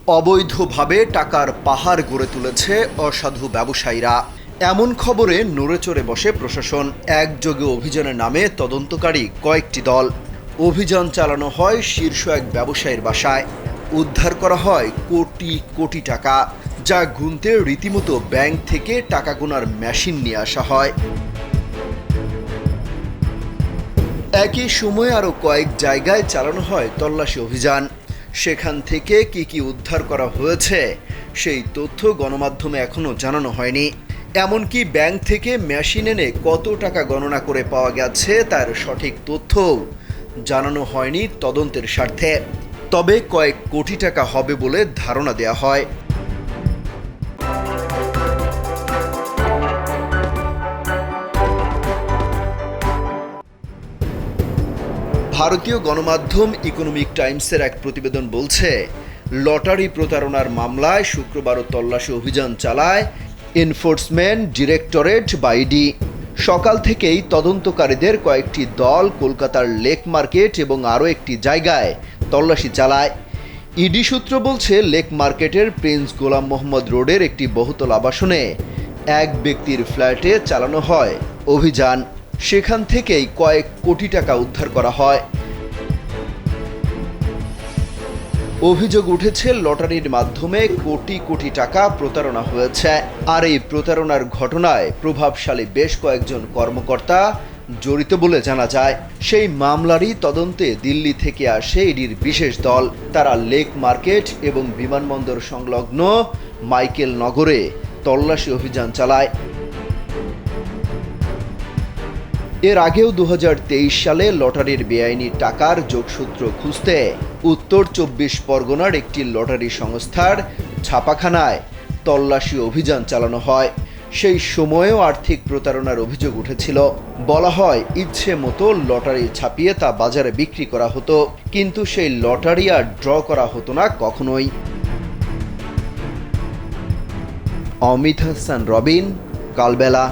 অবৈধভাবে টাকার পাহাড় গড়ে তুলেছে অসাধু ব্যবসায়ীরা। এমন খবরে নড়েচড়ে বসে প্রশাসন। একযোগে অভিযানের নামে তদন্তকারী কয়েকটি দল। অভিযান চালানো হয় শীর্ষ এক ব্যবসায়ীর বাসায়। উদ্ধার করা হয় কোটি কোটি টাকা, যা গুনতে রীতিমতো ব্যাংক থেকে টাকা গোনার মেশিন নিয়ে আসা হয়। একই সময়ে আরও কয়েক জায়গায় চালানো হয় তল্লাশি অভিযান। সেখান থেকে কি কি উদ্ধার করা হয়েছে সেই তথ্য গণমাধ্যমে এখনও জানানো হয়নি। এমনকি ব্যাংক থেকে মেশিন এনে কত টাকা গণনা করে পাওয়া গেছে তার সঠিক তথ্যও জানানো হয়নি তদন্তের স্বার্থে। তবে কয়েক কোটি টাকা হবে বলে ধারণা দেওয়া হয়। ভারতীয় গণমাধ্যম ইকোনমিক টাইমসের এক প্রতিবেদন বলছে, লটারি প্রতারণার মামলায় শুক্রবারও তল্লাশি অভিযান চালায় এনফোর্সমেন্ট ডিরেক্টরেট বা ইডি। সকাল থেকেই তদন্তকারীদের কয়েকটি দল কলকাতার লেক মার্কেট এবং আরও একটি জায়গায় তল্লাশি চালায়। ইডি সূত্র বলছে, লেক মার্কেটের প্রিন্স গোলাম মোহাম্মদ রোডের একটি বহুতল আবাসনে এক ব্যক্তির ফ্ল্যাটে চালানো হয় অভিযান। সেখান থেকেই কয়েক কোটি টাকা উদ্ধার করা হয়। অভিযোগ উঠেছে, লটারির মাধ্যমে কোটি কোটি টাকা প্রতারণা হয়েছে। আর এই প্রতারণার ঘটনায় প্রভাবশালী বেশ কয়েকজন কর্মকর্তা জড়িত বলে জানা যায়। সেই মামলারই তদন্তে দিল্লি থেকে আসে ইডির বিশেষ দল। তারা লেক মার্কেট এবং বিমানবন্দর সংলগ্ন মাইকেল নগরে তল্লাশি অভিযান চালায়। এর আগেও 2023 সালে লটারির বেআইনি টাকার যোগসূত্র খুঁজতে উত্তর 24 পরগনার একটি লটারি সংস্থার ছাপাখানায় তল্লাশি অভিযান চালানো হয়। সেই সময়েও আর্থিক প্রতারণার অভিযোগ উঠেছিল। বলা হয়, ইচ্ছে মতো লটারি ছাপিয়ে তা বাজারে বিক্রি করা হতো, কিন্তু সেই লটারি আর ড্র করা হতো না কখনোই। অমিত হাসান রবিন, কালবেলা।